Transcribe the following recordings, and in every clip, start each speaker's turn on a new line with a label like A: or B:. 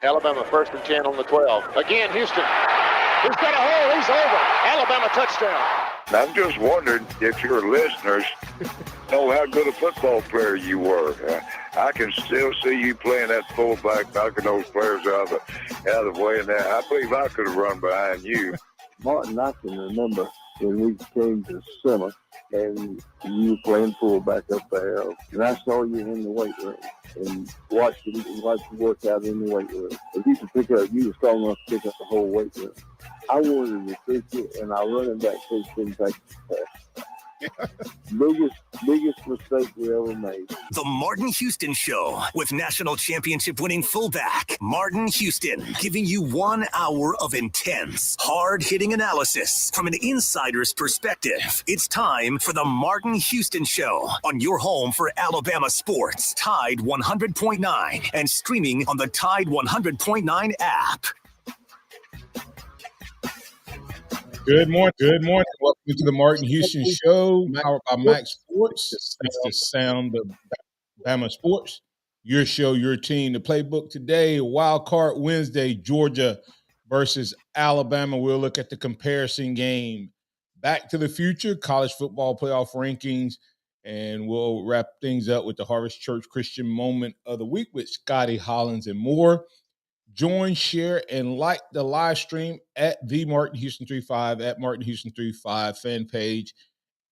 A: Alabama 1st and 10 on the 12. Again, Houston. He's got a hole. He's over. Alabama touchdown.
B: I'm just wondering if your listeners know how good a football player you were. I can still see you playing that fullback, knocking those players out of the way. And I believe I could have run behind you.
C: Martin, I can remember when we came to summer and you were playing fullback up there, and I saw you in the weight room and watched you work out in the weight room. If you could you were strong enough to pick up the whole weight room. I wanted to pick it, and our running back coach didn't take the biggest mistake we ever made.
D: The Martin Houston Show with national championship winning fullback Martin Houston, giving you 1 hour of intense, hard-hitting analysis from an insider's perspective. It's time for the Martin Houston Show on your home for Alabama sports, Tide 100.9, and streaming on the Tide 100.9 app.
E: Good morning. Welcome to the Martin Houston Show, powered by MaXSports. It's the sound of Bama sports. Your show, your team. The Playbook today, Wildcard Wednesday, Georgia versus Alabama. We'll look at the comparison game. Back to the future, college football playoff rankings, and we'll wrap things up with the Harvest Church Christian Moment of the Week with Scotty, Hollins, and more. Join, share, and like the live stream at the Martin Houston 35, at Martin Houston 35 fan page,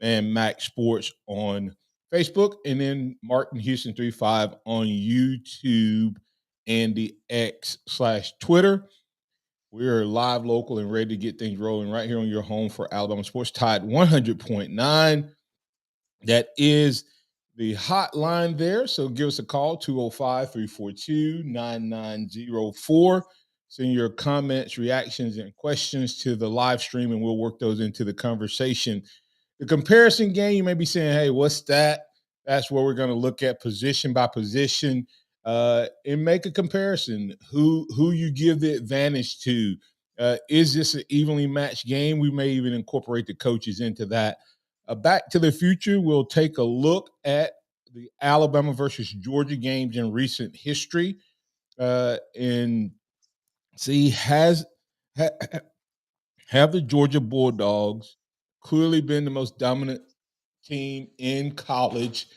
E: and MaXSports on Facebook, and then Martin Houston 35 on YouTube and the X/Twitter. We're live, local, and ready to get things rolling right here on your home for Alabama sports, Tide 100.9. That is the hotline there. So give us a call, 205-342-9904. Send your comments, reactions, and questions to the live stream, and we'll work those into the conversation. The comparison game, you may be saying, hey, what's that? That's where we're going to look at position by position and make a comparison. Who you give the advantage to. Is this an evenly matched game? We may even incorporate the coaches into that. Back to the future, we'll take a look at the Alabama versus Georgia games in recent history and see have the Georgia Bulldogs clearly been the most dominant team in college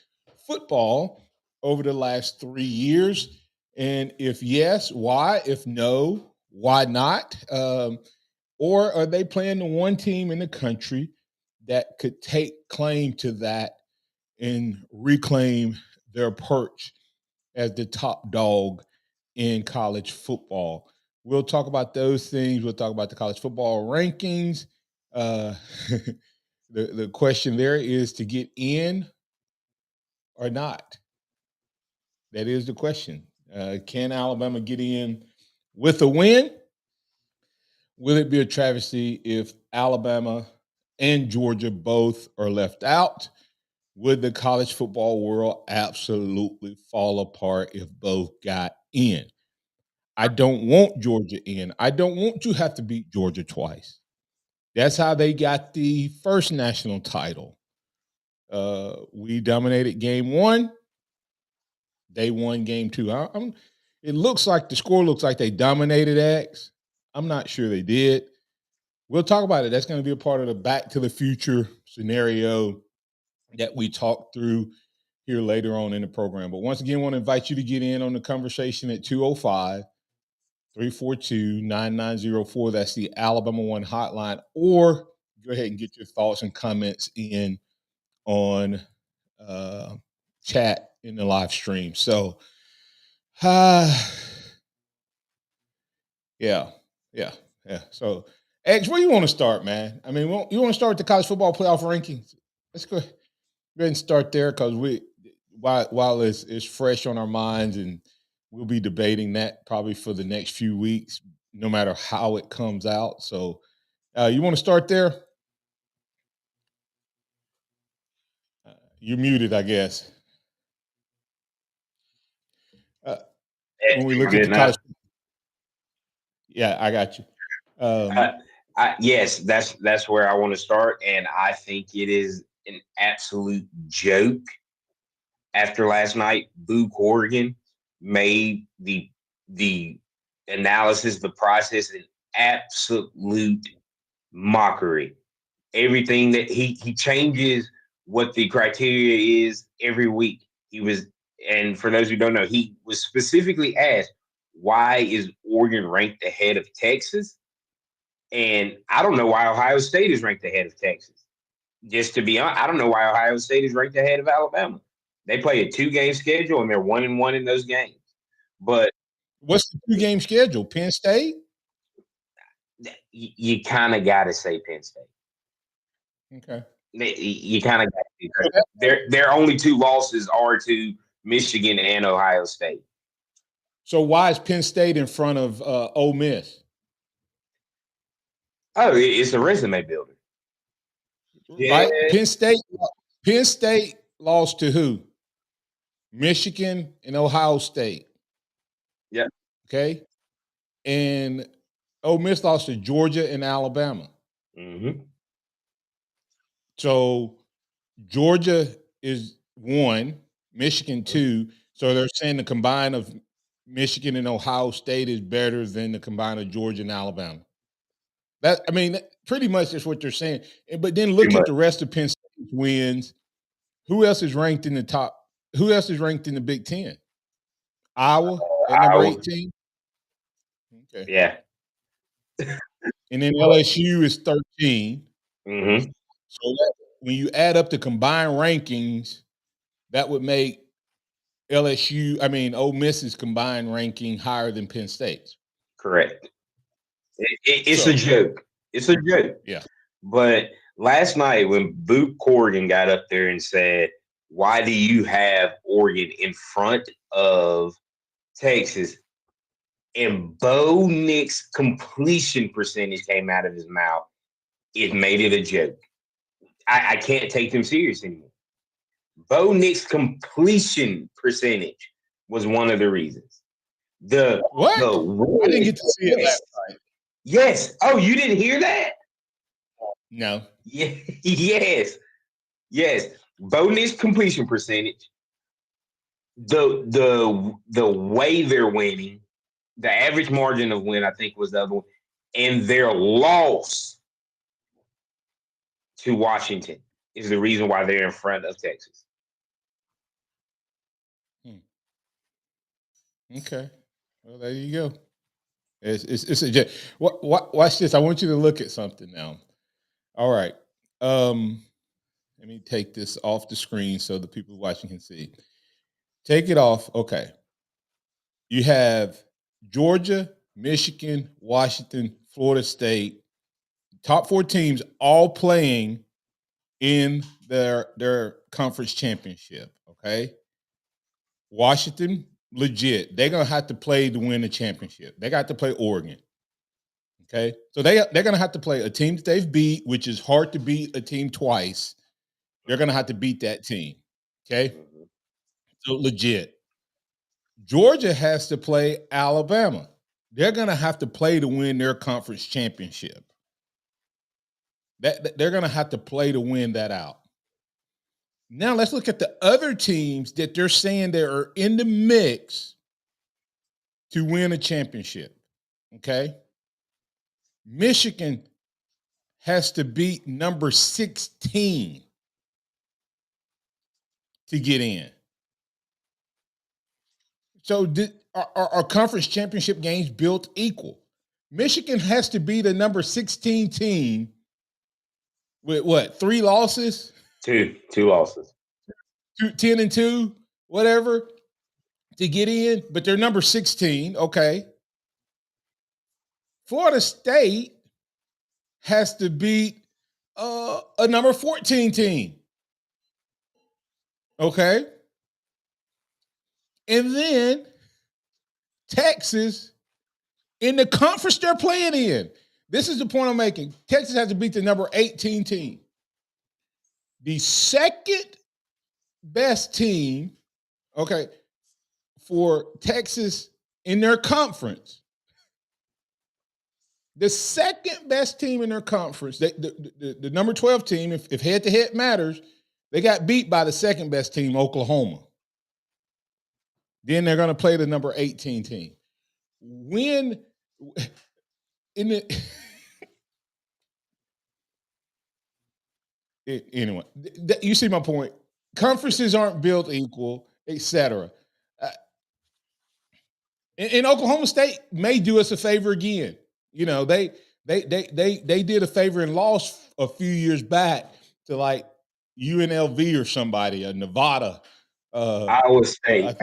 E: football over the last 3 years? And if yes, why? If no, why not? Or are they playing the one team in the country that could take claim to that and reclaim their perch as the top dog in college football? We'll talk about those things. We'll talk about the college football rankings. The question there is to get in or not. That is the question. Can Alabama get in with a win? Will it be a travesty if Alabama and Georgia both are left out? Would the college football world absolutely fall apart if both got in? I don't want Georgia in. I don't want you to have to beat Georgia twice. That's how they got the first national title. We dominated game one. They won game two. It looks like the score looks like they dominated X. I'm not sure they did. We'll talk about it. That's going to be a part of the Back to the Future scenario that we talk through here later on in the program. But once again, I want to invite you to get in on the conversation at 205-342-9904. That's the Alabama One hotline. Or go ahead and get your thoughts and comments in on chat in the live stream. So, yeah. So, X, where you want to start, man? I mean, you want to start with the college football playoff rankings? Let's go ahead and start there because while it's fresh on our minds, and we'll be debating that probably for the next few weeks, no matter how it comes out. So, you want to start there? You're muted, I guess. When we look at the college, yeah, I got you.
F: Yes, that's where I want to start, and I think it is an absolute joke. After last night, Boo Corrigan made the analysis, the process, an absolute mockery. Everything that he changes what the criteria is every week. And for those who don't know, he was specifically asked, why is Oregon ranked ahead of Texas? And I don't know why Ohio State is ranked ahead of Texas. Just to be honest, I don't know why Ohio State is ranked ahead of Alabama. They play a 2-game schedule and they're 1-1 in those games. But
E: what's the 2-game schedule? Penn State?
F: You kind of got to say Penn State.
E: Okay.
F: You kind of got to. Their only 2 losses are to Michigan and Ohio State.
E: So why is Penn State in front of Ole Miss?
F: Oh, it's a resume builder.
E: Yeah. Right? Penn State lost to who? Michigan and Ohio State.
F: Yeah.
E: Okay. And Ole Miss lost to Georgia and Alabama.
F: Mm-hmm.
E: So Georgia is 1, Michigan 2. So they're saying the combine of Michigan and Ohio State is better than the combine of Georgia and Alabama. Pretty much that's what they're saying. But then look at the rest of Penn State's wins. Who else is ranked in the top? Who else is ranked in the Big Ten? Iowa at number 18. Okay.
F: Yeah.
E: And then LSU is 13.
F: Mm-hmm.
E: So when you add up the combined rankings, that would make Ole Miss's combined ranking higher than Penn State's.
F: Correct. It's a joke. It's a joke.
E: Yeah.
F: But last night when Boot Corrigan got up there and said, why do you have Oregon in front of Texas? And Bo Nix's completion percentage came out of his mouth. It made it a joke. I can't take them serious anymore. Bo Nix's completion percentage was one of the reasons.
E: What? I didn't get to see it last night.
F: Yes. Oh, you didn't hear that?
E: No.
F: Yeah. Yes. Bo Nix's completion percentage. The way they're winning, the average margin of win, I think, was the other one, and their loss to Washington is the reason why they're in front of Texas.
E: Okay. Well, there you go. It's a watch this. I want you to look at something now. All right. Let me take this off the screen so the people watching can see. Take it off. Okay. You have Georgia, Michigan, Washington, Florida State, top 4 teams all playing in their conference championship. Okay. Washington, legit. They're going to have to play to win the championship. They got to play Oregon. Okay. So they're going to have to play a team that they've beat, which is hard to beat a team twice. They're going to have to beat that team. Okay. So legit. Georgia has to play Alabama. They're going to have to play to win their conference championship. They're going to have to play to win that out. Now let's look at the other teams that they're saying they are in the mix to win a championship. Okay. Michigan has to beat number 16 to get in. So are conference championship games built equal? Michigan has to be the number 16 team with what? 3 losses?
F: Two losses.
E: 10-2, whatever, to get in, but they're number 16. Okay. Florida State has to beat a number 14 team. Okay. And then Texas, in the conference they're playing in, this is the point I'm making. Texas has to beat the number 18 team. The second best team, okay, for Texas in their conference, the second best team in their conference, the number 12 team, if head-to-head matters, they got beat by the second best team, Oklahoma. Then they're going to play the number 18 team. when in the anyway, you see my point. Conferences aren't built equal, etc. And Oklahoma State may do us a favor again. You know, they did a favor and lost a few years back to like UNLV or somebody, Nevada.
F: Iowa State.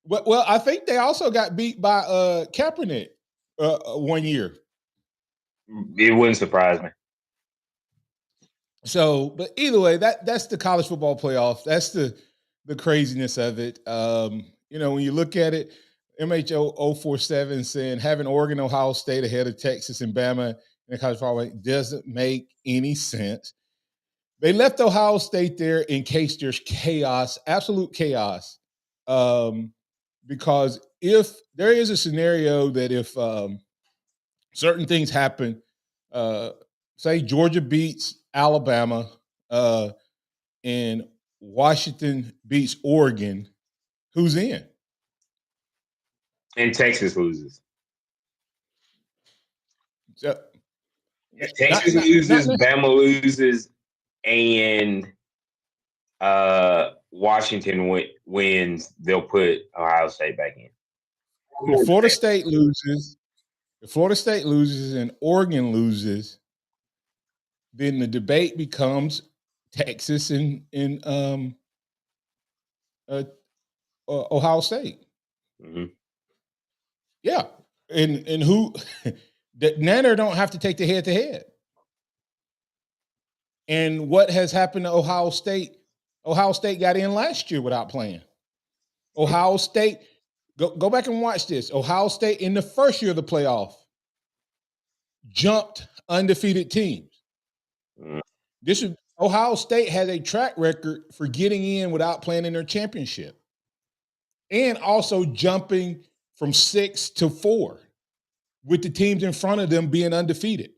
E: Well, I think they also got beat by Kaepernick 1 year.
F: It wouldn't surprise me.
E: So, but either way, that's the college football playoff. That's the craziness of it. You know, when you look at it, MHO 047 saying having Oregon, Ohio State ahead of Texas and Bama in the college football doesn't make any sense. They left Ohio State there in case there's chaos, absolute chaos. Because if there is a scenario that if certain things happen, say Georgia beats Alabama and Washington beats Oregon, who's in?
F: And Texas loses.
E: So,
F: if Texas loses, Bama loses, and Washington wins, they'll put Ohio State back in.
E: If Florida State loses and Oregon loses, then the debate becomes Texas and Ohio State.
F: Mm-hmm.
E: Yeah, and who that Nanner don't have to take the head-to-head. And what has happened to Ohio State? Ohio State got in last year without playing. Ohio State, go back and watch this. Ohio State in the first year of the playoff jumped undefeated teams. Ohio State has a track record for getting in without playing in their championship, and also jumping from 6 to 4 with the teams in front of them being undefeated.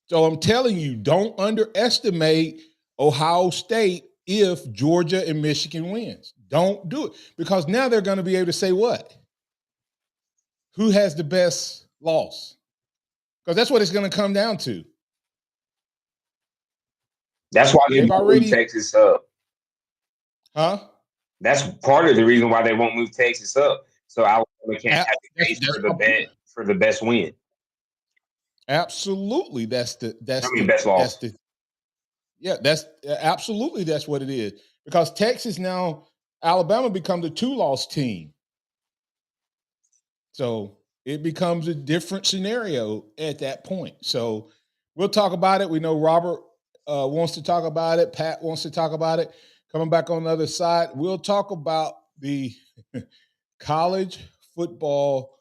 E: So I'm telling you, don't underestimate Ohio State if Georgia and Michigan wins. Don't do it, because now they're going to be able to say what? Who has the best loss? Because that's what it's going to come down to.
F: That's why they won't move Texas up.
E: Huh?
F: That's part of the reason why they won't move Texas up. So Alabama can't have the case for the best win.
E: Absolutely, that's
F: best loss.
E: That's absolutely that's what it is. Because Texas now, Alabama becomes a 2-loss team. So it becomes a different scenario at that point. So we'll talk about it. We know Robert wants to talk about it. Pat wants to talk about it. Coming back on the other side, we'll talk about the college football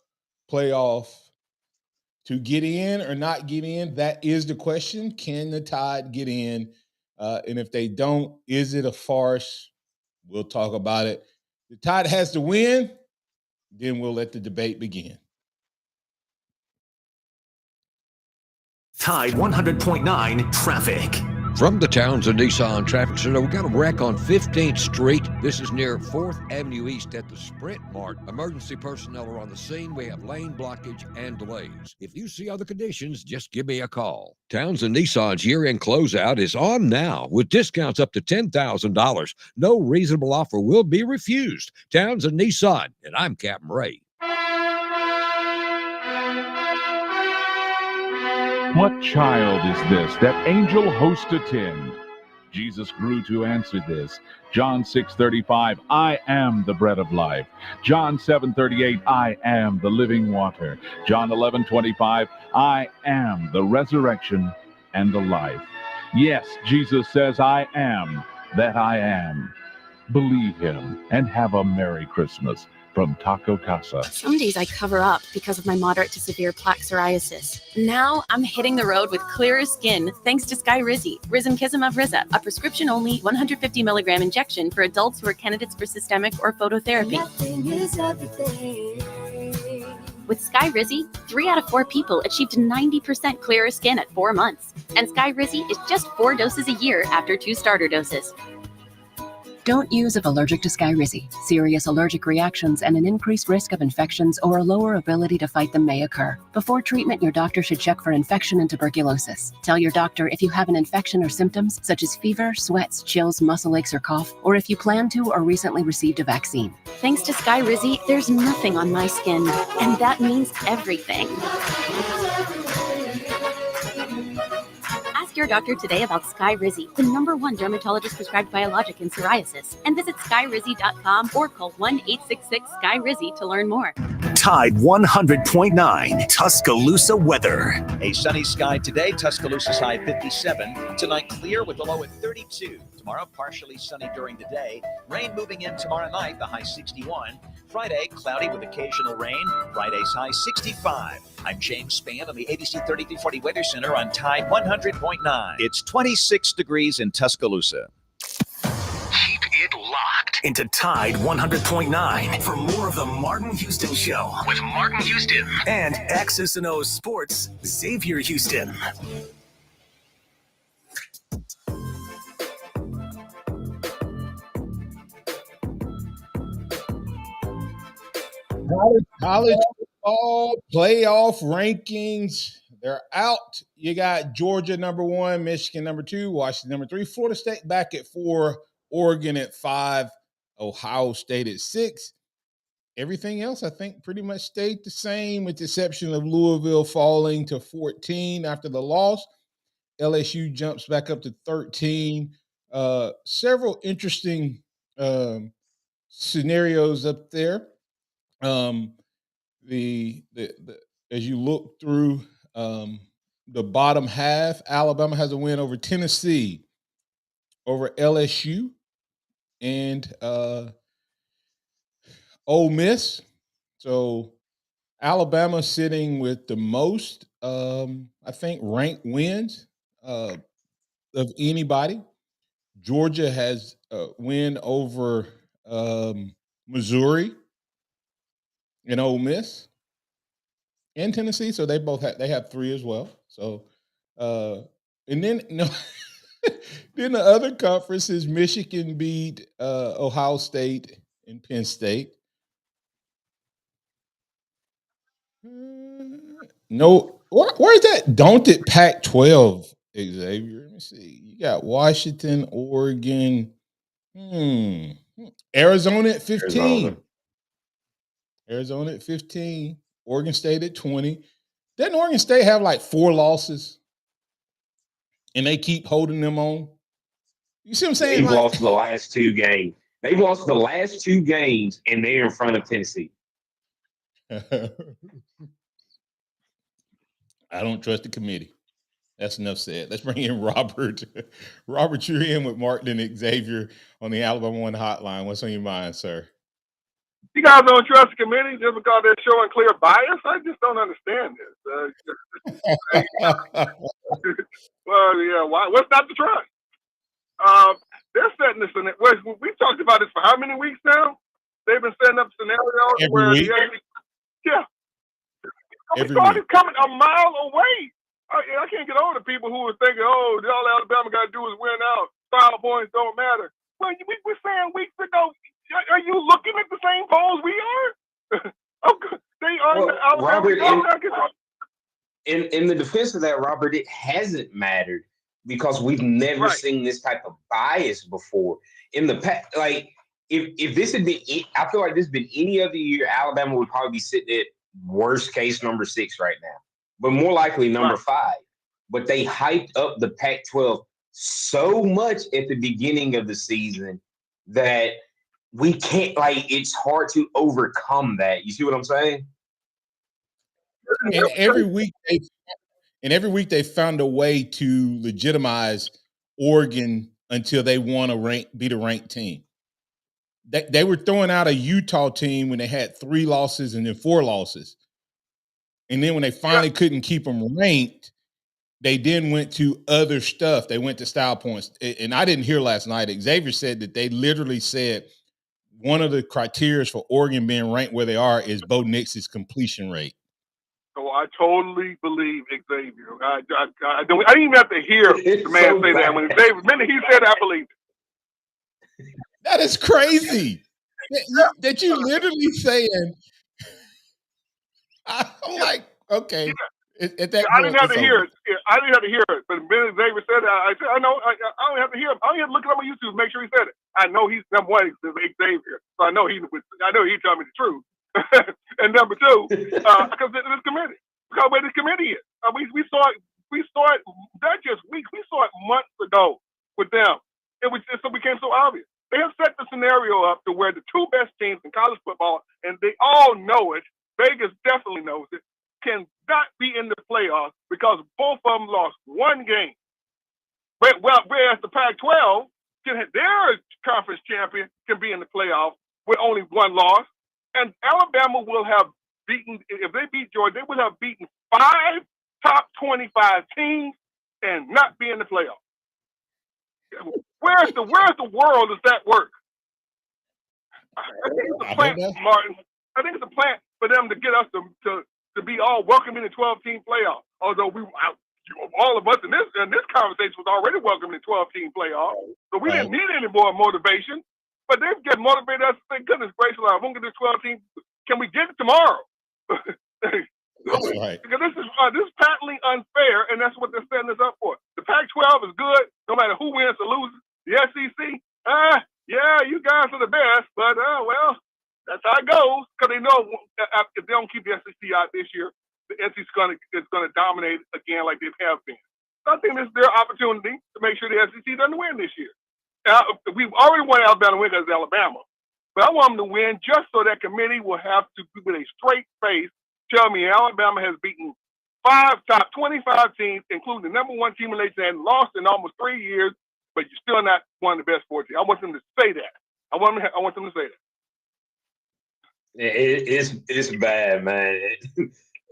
E: playoff. To get in or not get in, that is the question. Can the Tide get in? And if they don't, is it a farce? We'll talk about it. The Tide has to win, then we'll let the debate begin.
D: Tide 100.9 traffic.
G: From the Townsend Nissan Traffic Center, we got a wreck on 15th Street. This is near 4th Avenue East at the Sprint Mart. Emergency personnel are on the scene. We have lane blockage and delays. If you see other conditions, just give me a call. Townsend Nissan's year-end closeout is on now with discounts up to $10,000. No reasonable offer will be refused. Townsend Nissan, and I'm Captain Ray.
H: What child is this that angel host attend? Jesus grew to answer this. John 6:35, I am the bread of life. John 7:38, I am the living water. John 11:25, I am the resurrection and the life. Yes, Jesus says, I am that I am. Believe him and have a Merry Christmas. From Taco Casa.
I: Some days I cover up because of my moderate to severe plaque psoriasis. Now I'm hitting the road with clearer skin thanks to Sky Rizzy, Rizumkizumab Rizza, a prescription-only 150 milligram injection for adults who are candidates for systemic or phototherapy. With Sky Rizzy, 3 out of 4 people achieved 90% clearer skin at 4 months. And Sky Rizzy is just 4 doses a year after 2 starter doses.
J: Don't use if allergic to Skyrizi. Serious allergic reactions and an increased risk of infections or a lower ability to fight them may occur. Before treatment, your doctor should check for infection and tuberculosis. Tell your doctor if you have an infection or symptoms such as fever, sweats, chills, muscle aches, or cough, or if you plan to or recently received a vaccine.
I: Thanks to Skyrizi, there's nothing on my skin, and that means everything. Ask your doctor today about Skyrizi, the #1 dermatologist prescribed biologic in psoriasis, and visit skyrizi.com or call 1-866-SKY-RIZZI to learn more.
D: Tide 100.9 Tuscaloosa weather.
K: A sunny sky today, Tuscaloosa's high 57. Tonight clear with a low at 32. Tomorrow partially sunny during the day. Rain moving in tomorrow night, the high 61. Friday cloudy with occasional rain. Friday's high 65. I'm James Spann on the ABC 3340 Weather Center on Tide 100.9. It's 26 degrees in Tuscaloosa.
D: Keep it locked into Tide 100.9 for more of the Martin Houston Show with Martin Houston and X's and O's Sports Xavier Houston.
E: College football playoff rankings. They're out. You got Georgia #1, Michigan #2, Washington #3, Florida State back at 4, Oregon at 5, Ohio State at 6. Everything else, I think, pretty much stayed the same with the exception of Louisville falling to 14 after the loss. LSU jumps back up to 13. Several interesting scenarios up there. The as you look through the bottom half, Alabama has a win over Tennessee, over LSU, and Ole Miss. So Alabama sitting with the most, I think, ranked wins of anybody. Georgia has a win over Missouri and Ole Miss and Tennessee. So they both have 3 as well. So and then then the other conferences, Michigan beat Ohio State and Penn State. No, where's that daunted Pac-12, Xavier? Let me see. You got Washington, Oregon, Arizona at 15. Arizona at 15. Oregon State at 20. Doesn't Oregon State have like 4 losses? And they keep holding them on? You see what I'm saying?
F: They've lost the last 2 games. They've lost the last 2 games, and they're in front of Tennessee.
E: I don't trust the committee. That's enough said. Let's bring in Robert. Robert, you're in with Martin and Xavier on the Alabama One hotline. What's on your mind, sir?
L: You guys don't trust the committee just because they're showing clear bias? I just don't understand this. Well, yeah, what's not to trust? They're setting this in it. We've talked about this for how many weeks now? They've been setting up scenarios where
E: week?
L: We started coming a mile away. I can't get over the people who were thinking, all Alabama got to do is win out. Style points don't matter. Well, we were saying weeks ago, are you looking at the same polls we are? They are.
F: Robert, in the defense of that, Robert, it hasn't mattered because we've never seen this type of bias before. In the past, like if this had been, I feel like this had been any other year, Alabama would probably be sitting at worst case number 6 right now, but more likely number 5. But they hyped up the Pac-12 so much at the beginning of the season that we can't, it's hard to overcome that. You see what I'm saying?
E: And every week they found a way to legitimize Oregon until they won beat a ranked team. They were throwing out a Utah team when they had 3 losses and then 4 losses. And then when they finally couldn't keep them ranked, they then went to other stuff. They went to style points. And I didn't hear last night. Xavier said that they literally said one of the criteria for Oregon being ranked where they are is Bo Nix's completion rate.
L: So I totally believe Xavier. I didn't even have to hear the man say that. When the minute he said it, I believed it.
E: That is crazy. That you literally saying. I'm like, okay. At that
L: I didn't
E: point,
L: have to
E: it's
L: hear
E: over.
L: it. Yeah, I didn't have to hear it. But Ben Xavier said that. I said, I know. I don't have to hear him. I don't have to look it up on YouTube to make sure he said it. I know he's number one. It's Xavier, so I know he told me the truth. And number two, because this committee, because where this committee is, we saw it not just weeks. We saw it months ago with them. It became so obvious. They have set the scenario up to where the two best teams in college football, and they all know it. Vegas definitely knows it. Can not be in the playoffs because both of them lost one game. Whereas the Pac-12, their conference champion can be in the playoffs with only one loss. And Alabama will have beaten, if they beat Georgia, they would have beaten 5 top 25 teams and not be in the playoffs. Where's the world does that work? I think it's a plant, Martin. I think it's a plant for them to get us to be all welcome in the 12-team playoff. Although all of us in this conversation was already welcome in the 12-team playoff, so we didn't need any more motivation. But they've get motivated us. Thank goodness gracious, I'm gonna get this 12-team. Can we get it tomorrow?
E: That's right.
L: Because this is patently unfair, and that's what they're setting us up for. The Pac-12 is good, no matter who wins or loses. The SEC, yeah, you guys are the best, but well, that's how it goes. Because they know if they don't keep the SEC out this year, the SEC is gonna dominate again like they have been. So I think this is their opportunity to make sure the SEC doesn't win this year. We've already won Alabama to win because it's Alabama. But I want them to win just so that committee will have to, with a straight face, tell me Alabama has beaten 5 top 25 teams, including the number one team in the nation, and lost in almost 3 years, but you're still not one of the best 4 teams. I want them to say that. I want them to say that.
F: It's bad, man.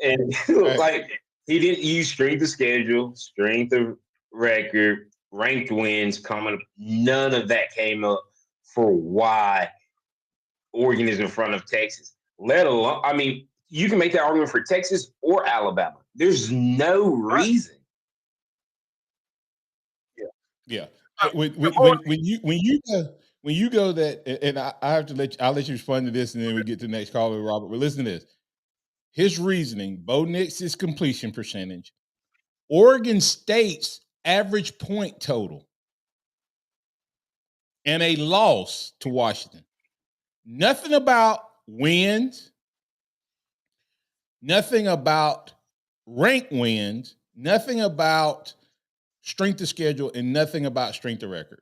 F: And like, he didn't use strength of schedule, strength of record, ranked wins coming up. None of that came up for why Oregon is in front of Texas. Let alone, I mean, you can make that argument for Texas or Alabama. There's no reason.
E: Yeah. When you go that, and I have to I'll let you respond to this, and then we get to the next caller, Robert. But listen to this. His reasoning: Bo Nix's completion percentage, Oregon State's average point total, and a loss to Washington. Nothing about wins, nothing about ranked wins, nothing about strength of schedule, and nothing about strength of record.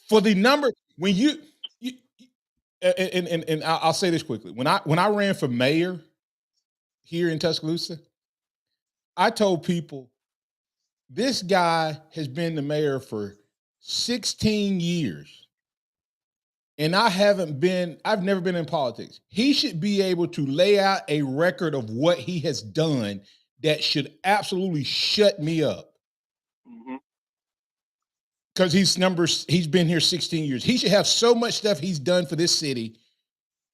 E: For the number, when you and I'll say this quickly. When I ran for mayor here in Tuscaloosa, I told people, this guy has been the mayor for 16 years. And I've never been in politics. He should be able to lay out a record of what he has done that should absolutely shut me up. Because he's been here 16 years. He should have so much stuff he's done for this city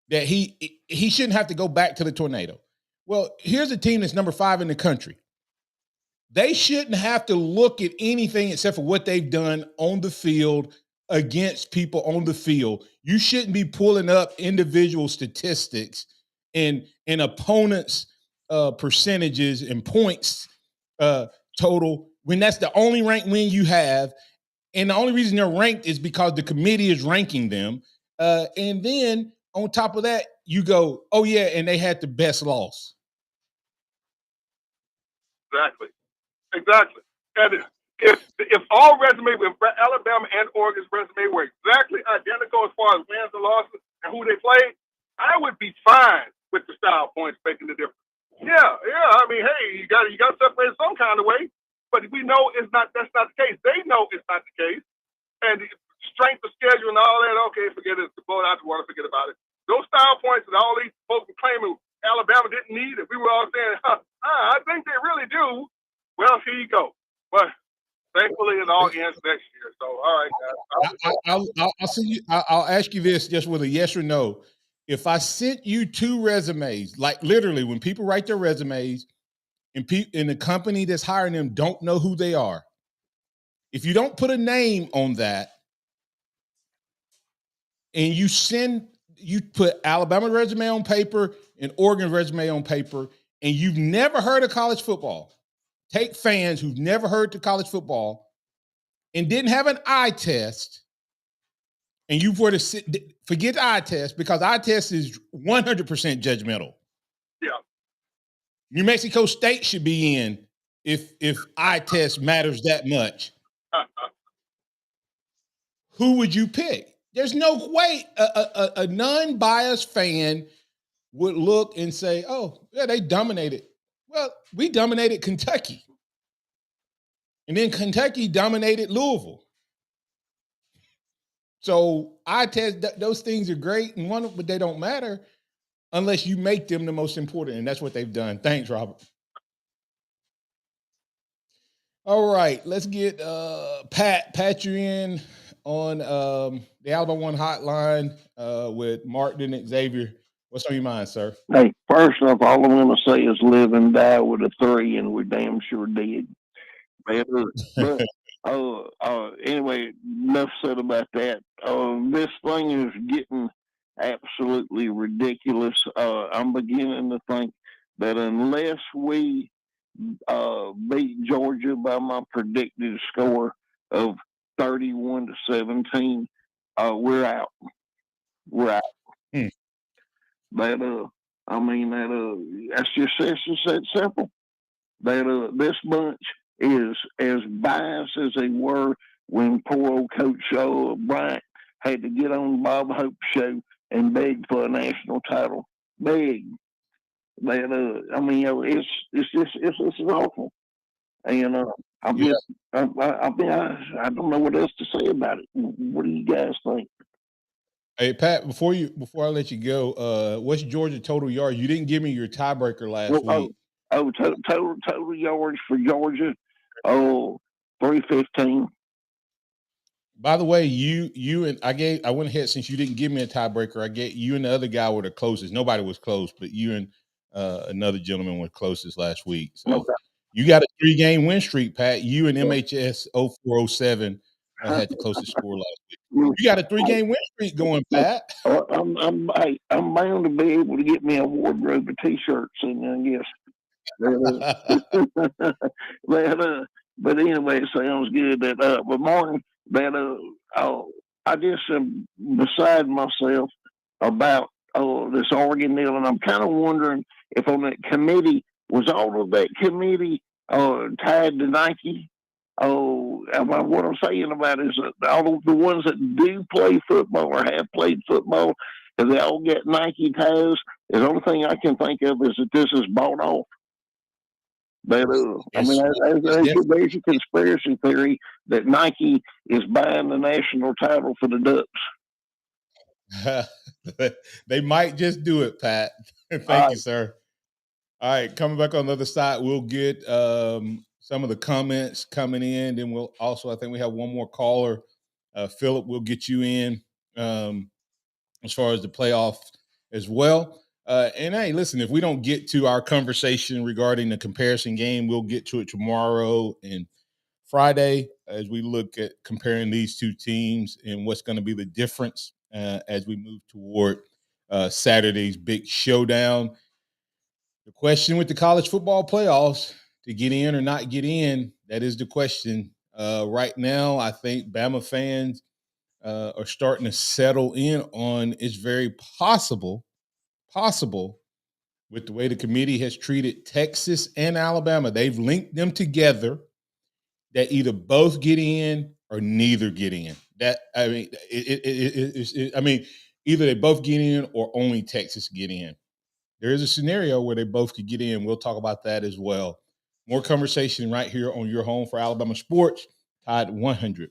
E: that he shouldn't have to go back to the tornado. Well, here's a team that's number 5 in the country. They shouldn't have to look at anything except for what they've done on the field against people on the field. You shouldn't be pulling up individual statistics and opponents' percentages and points total when that's the only ranked win you have. And the only reason they're ranked is because the committee is ranking them. And then on top of that, you go, oh, yeah, and they had the best loss.
L: Exactly. And if all resumes, if Alabama and Oregon's resume were exactly identical as far as wins and losses and who they played, I would be fine with the style points making the difference. Yeah. I mean, hey, you got to separate some kind of way, but we know that's not the case. They know it's not the case, and the strength of schedule and all that. Okay, forget it. Blow it out the water. Forget about it. Those style points that all these folks were claiming Alabama didn't need, and we were all saying, I think they really do. Well, here you go. But thankfully, it all ends next year. So, all right, guys.
E: I'll see you. I'll ask you this just with a yes or no. If I sent you 2 resumes, like literally when people write their resumes and the company that's hiring them don't know who they are, if you don't put a name on that, and you put Alabama resume on paper and Oregon resume on paper, and you've never heard of college football. Take fans who've never heard of college football and didn't have an eye test, and you were to forget the eye test, because eye test is 100% judgmental.
L: Yeah.
E: New Mexico State should be in if eye test matters that much. Who would you pick? There's no way a non-biased fan would look and say, oh, yeah, they dominated. Well, we dominated Kentucky. And then Kentucky dominated Louisville. So I test those things are great, but they don't matter unless you make them the most important. And that's what they've done. Thanks, Robert. All right, let's get Pat. Pat, you're in on the Alabama One hotline with Martin and Xavier. What's on your mind, sir?
C: Hey, first off, all I'm going to say is live and die with a 3, and we damn sure did. But anyway, enough said about that. This thing is getting absolutely ridiculous. I'm beginning to think that unless we beat Georgia by my predicted score of 31-17, we're out. We're out. That's just that simple. That this bunch is as biased as they were when poor old Coach Bryant had to get on Bob Hope's show and beg for a national title. Beg. It's awful. And I don't know what else to say about it. What do you guys think?
E: Hey, Pat, before I let you go, what's Georgia total yards? You didn't give me your tiebreaker last week.
C: Total yards for Georgia, 315.
E: By the way, you and I went ahead, since you didn't give me a tiebreaker, I get you and the other guy were the closest. Nobody was close, but you and another gentleman were closest last week. So you got a 3-game win streak, Pat. You and MHS 0407 had the closest score last week. You got a 3-game win streak going, Pat.
C: I'm bound to be able to get me a wardrobe of T-shirts, and I guess. But anyway, it sounds good. But Martin, I just am beside myself about this Oregon deal, and I'm kind of wondering if on that committee, was all of that committee tied to Nike? What I'm saying about is that all of the ones that do play football or have played football, have they all got Nike ties? The only thing I can think of is that this is bought off. But there's a conspiracy theory that Nike is buying the national title for the
E: Ducks. They might just do it, Pat. Thank you, sir. All right, coming back on the other side, we'll get some of the comments coming in. Then we'll also, I think we have one more caller. Philip, we'll get you in as far as the playoff as well. And hey, listen, if we don't get to our conversation regarding the comparison game, we'll get to it tomorrow and Friday as we look at comparing these two teams and what's going to be the difference as we move toward Saturday's big showdown. The question with the college football playoffs, to get in or not get in, that is the question. Right now, I think Bama fans are starting to settle in on it's very possible with the way the committee has treated Texas and Alabama. They've linked them together that either both get in or neither get in. Either they both get in or only Texas get in. There is a scenario where they both could get in. We'll talk about that as well. More conversation right here on your home for Alabama sports, Tide 100.9.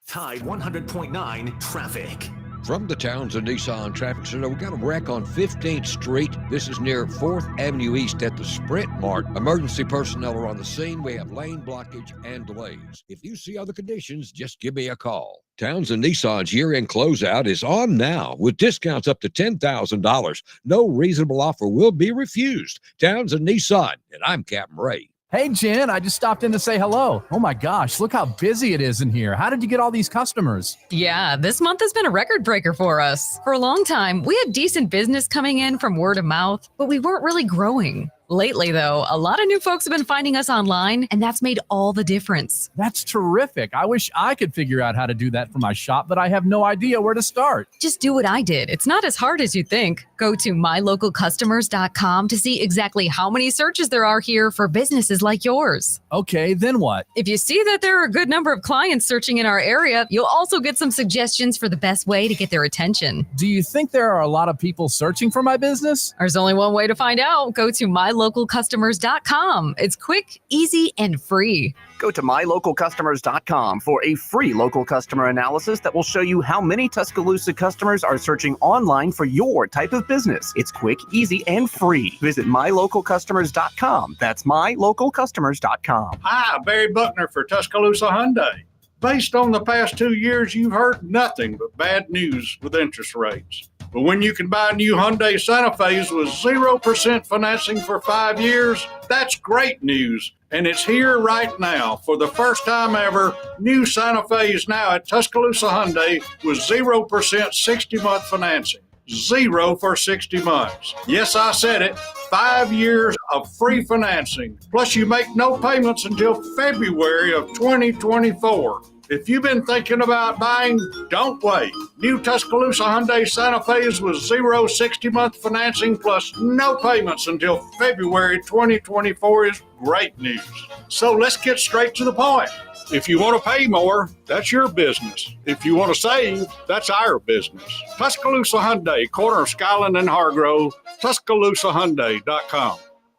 D: Tide 100.9 traffic.
G: From the Townsend Nissan Traffic Center, we got a wreck on 15th Street. This is near 4th Avenue East at the Sprint Mart. Emergency personnel are on the scene. We have lane blockage and delays. If you see other conditions, just give me a call. Townsend Nissan's year-end closeout is on now with discounts up to $10,000. No reasonable offer will be refused. Townsend Nissan, and I'm Captain Ray.
M: Hey, Jen, I just stopped in to say hello. Oh my gosh, look how busy it is in here. How did you get all these customers?
N: Yeah, this month has been a record breaker for us. For a long time, we had decent business coming in from word of mouth, but we weren't really growing. Lately, though, a lot of new folks have been finding us online, and that's made all the difference.
M: That's terrific. I wish I could figure out how to do that for my shop, but I have no idea where to start.
N: Just do what I did. It's not as hard as you think. Go to mylocalcustomers.com to see exactly how many searches there are here for businesses like yours.
M: Okay, then what?
N: If you see that there are a good number of clients searching in our area, you'll also get some suggestions for the best way to get their attention.
M: Do you think there are a lot of people searching for my business?
N: There's only one way to find out. Go to mylocalcustomers.com. It's quick, easy, and free.
O: Go to mylocalcustomers.com for a free local customer analysis that will show you how many Tuscaloosa customers are searching online for your type of business. It's quick, easy, and free. Visit mylocalcustomers.com. That's mylocalcustomers.com.
P: Hi, Barry Buckner for Tuscaloosa Hyundai. Based on the past 2 years, you've heard nothing but bad news with interest rates. But when you can buy a new Hyundai Santa Fe with 0% financing for 5 years, that's great news. And it's here right now. For the first time ever, new Santa Fe is now at Tuscaloosa Hyundai with 0% 60-month financing. 0 for 60 months. Yes, I said it. 5 years of free financing. Plus, you make no payments until February of 2024. If you've been thinking about buying, don't wait. New Tuscaloosa Hyundai Santa Fe's with 0 60-month financing plus no payments until February 2024 is great news. So let's get straight to the point. If you want to pay more, that's your business. If you want to save, that's our business. Tuscaloosa Hyundai, corner of Skyland and Hargrove, TuscaloosaHyundai.com.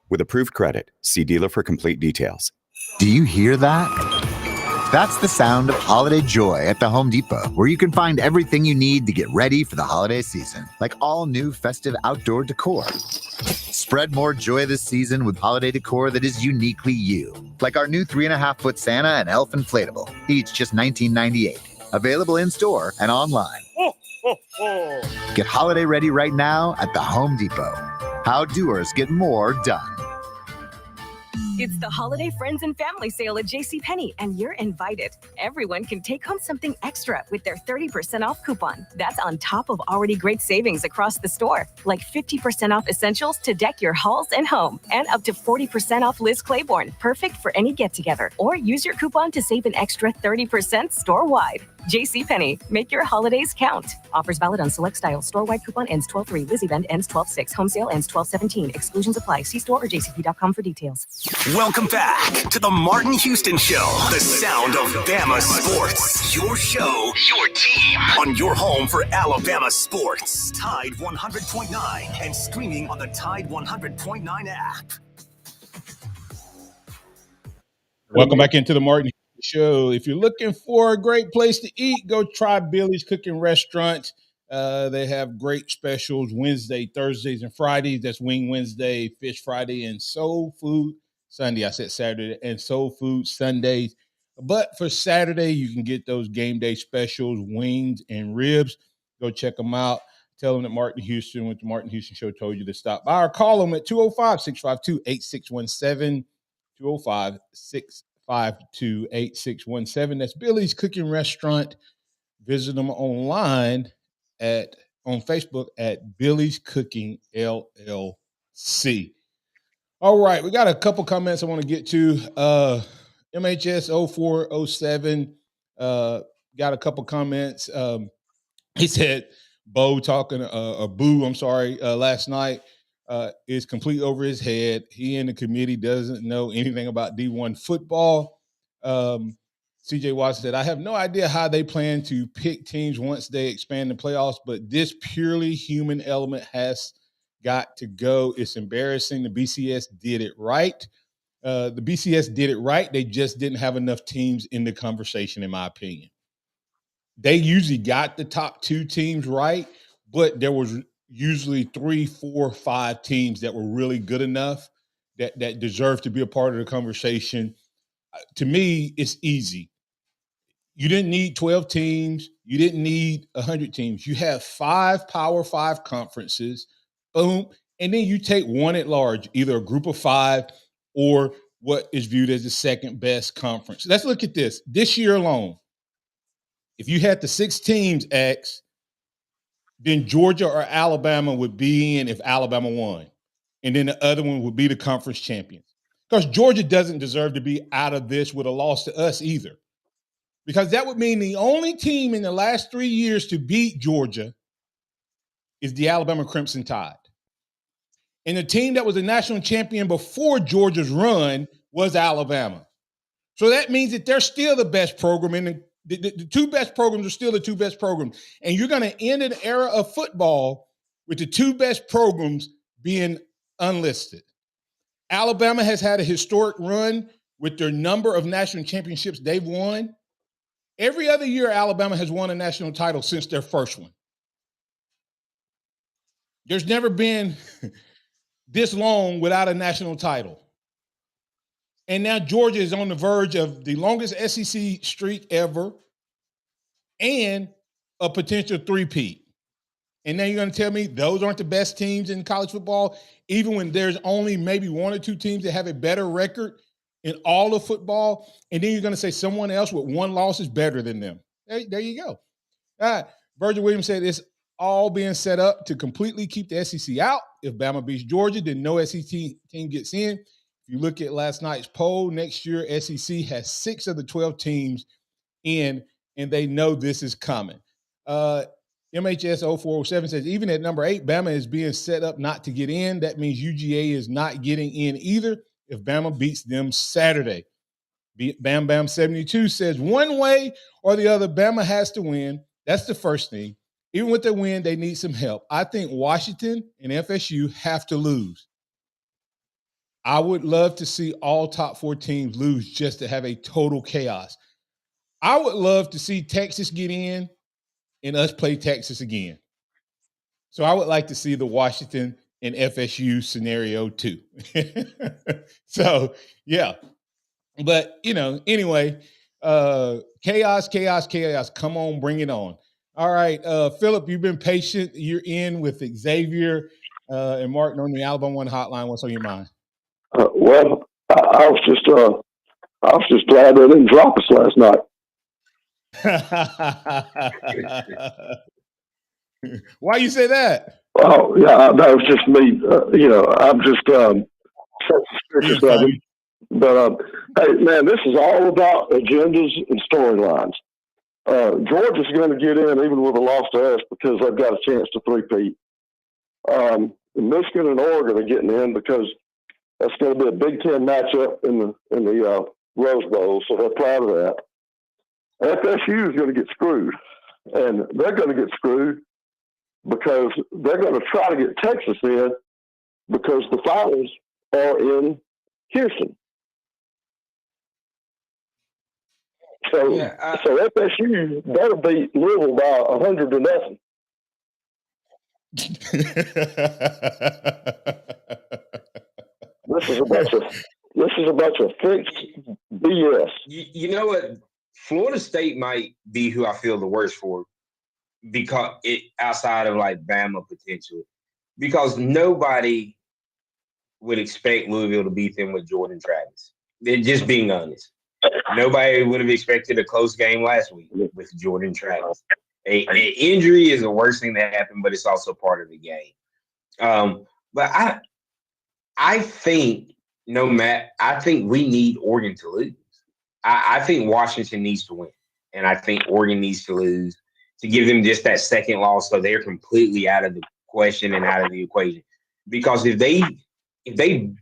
Q: With approved credit, see dealer for complete details.
R: Do you hear that? That's the sound of holiday joy at the Home Depot, where you can find everything you need to get ready for the holiday season, like all new festive outdoor decor. Spread more joy this season with holiday decor that is uniquely you, like our new 3.5-foot Santa and Elf inflatable, each just $19.98. Available in-store and online. Get holiday ready right now at the Home Depot. How doers get more done.
S: It's the Holiday Friends and Family Sale at JCPenney, and you're invited. Everyone can take home something extra with their 30% off coupon. That's on top of already great savings across the store, like 50% off essentials to deck your halls and home, and up to 40% off Liz Claiborne, perfect for any get-together. Or use your coupon to save an extra 30% store-wide. JCPenney, make your holidays count. Offers valid on select styles. Store-wide coupon ends 12/3. Liz event ends 12/6. Home sale ends 12/17. Exclusions apply. See store or jcp.com for details.
D: Welcome back to the Martin Houston Show, the sound of Bama sports. Your show, your team, on your home for Alabama sports. Tide 100.9 and streaming on the Tide 100.9 app.
E: Welcome back into the Martin Show. If you're looking for a great place to eat, go try Billy's Cooking Restaurant. They have great specials Wednesday, Thursdays, and Fridays. That's Wing Wednesday, Fish Friday, and Soul Food Sunday. I said Saturday, and Soul Food Sundays. But for Saturday, you can get those game day specials, wings and ribs. Go check them out. Tell them that Martin Houston with the Martin Houston Show told you to stop by, or call them at 205-652-8617, 205-652-8617. That's Billy's Cooking Restaurant. Visit them online on Facebook at Billy's Cooking LLC. All right, we got a couple comments I want to get to. MHS 0407 got a couple comments. He said Boo last night is completely over his head. He and the committee doesn't know anything about D1 football. CJ Watson said, I have no idea how they plan to pick teams once they expand the playoffs, but this purely human element has got to go. It's embarrassing. The BCS did it right. They just didn't have enough teams in the conversation, in my opinion. They usually got the top 2 teams right, but there was usually 3, 4, 5 teams that were really good enough that deserved to be a part of the conversation. To me, it's easy. You didn't need 12 teams. You didn't need 100 teams. You have 5 Power 5 conferences. Boom. And then you take one at large, either a group of 5 or what is viewed as the second best conference. Let's look at this. This year alone, if you had the 6 teams, X, then Georgia or Alabama would be in if Alabama won. And then the other one would be the conference champions. Because Georgia doesn't deserve to be out of this with a loss to us either. Because that would mean the only team in the last 3 years to beat Georgia is the Alabama Crimson Tide. And the team that was a national champion before Georgia's run was Alabama. So that means that they're still the best program, and the 2 best programs are still the 2 best programs. And you're going to end an era of football with the 2 best programs being unlisted. Alabama has had a historic run with their number of national championships they've won. Every other year, Alabama has won a national title since their first one. There's never been this long without a national title. And now Georgia is on the verge of the longest SEC streak ever and a potential 3-peat. And now you're going to tell me those aren't the best teams in college football, even when there's only maybe 1 or 2 teams that have a better record in all of football. And then you're going to say someone else with 1 loss is better than them. There you go. All right. Virgil Williams said it's all being set up to completely keep the SEC out. If Bama beats Georgia, then no SEC team gets in. If you look at last night's poll, next year SEC has 6 of the 12 teams in, and they know this is coming. MHS 0407 says, even at number 8, Bama is being set up not to get in. That means UGA is not getting in either if Bama beats them Saturday. Bam Bam 72 says, one way or the other, Bama has to win. That's the first thing. Even with the win, they need some help. I think Washington and FSU have to lose. I would love to see all top 4 teams lose just to have a total chaos. I would love to see Texas get in and us play Texas again. So I would like to see the Washington and FSU scenario too. So, yeah. But, anyway, chaos. Come on, bring it on. All right, Philip, you've been patient. You're in with Xavier and Martin on the Alabama One hotline. What's on your mind?
C: Well, I was just glad they didn't drop us last night.
E: Why you say that?
C: Oh, yeah, that was just me. I'm just suspicious of him. But, hey, man, this is all about agendas and storylines. Georgia's going to get in even with a loss to us because they've got a chance to 3-peat. Michigan and Oregon are getting in because that's going to be a Big Ten matchup in the Rose Bowl, so they're proud of that. FSU is going to get screwed, and they're going to get screwed because they're going to try to get Texas in because the finals are in Houston. So FSU better beat Louisville by 100-0. This is a bunch of fixed BS.
F: You know what? Florida State might be who I feel the worst for, because outside of like Bama potentially, because nobody would expect Louisville to beat them with Jordan Travis. They're just being honest. Nobody would have expected a close game last week with Jordan Travis. An injury is the worst thing that happened, but it's also part of the game. But I think I think we need Oregon to lose. I think Washington needs to win, and I think Oregon needs to lose to give them just that second loss, so they're completely out of the question and out of the equation. Because if they